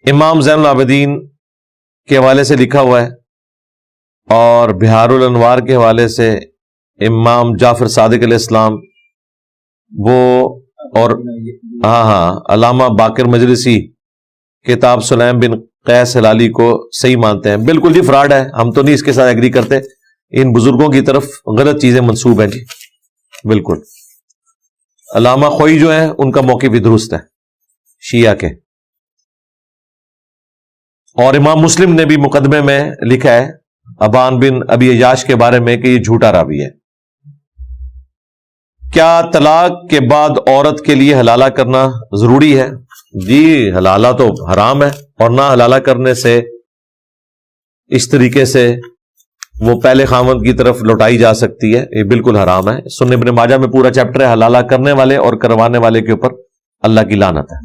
امام زین العابدین کے حوالے سے لکھا ہوا ہے، اور بہار الانوار کے حوالے سے امام جعفر صادق علیہ السلام وہ، اور علامہ باقر مجلسی کتاب سلیم بن قیس ہلالی کو صحیح مانتے ہیں۔ بالکل جی فراڈ ہے، ہم تو نہیں اس کے ساتھ ایگری کرتے، ان بزرگوں کی طرف غلط چیزیں منسوب ہیں جی، بالکل۔ علامہ خوئی جو ہیں ان کا موقف بھی درست ہے شیعہ کے، اور امام مسلم نے بھی مقدمے میں لکھا ہے ابان بن ابی عیاش کے بارے میں کہ یہ جھوٹا راوی ہے۔ کیا طلاق کے بعد عورت کے لیے حلالہ کرنا ضروری ہے؟ جی حلالہ تو حرام ہے، اور نہ حلالہ کرنے سے اس طریقے سے وہ پہلے خاوند کی طرف لوٹائی جا سکتی ہے، یہ بالکل حرام ہے۔ سنن ابن ماجہ میں پورا چیپٹر ہے حلالہ کرنے والے اور کروانے والے کے اوپر اللہ کی لعنت ہے۔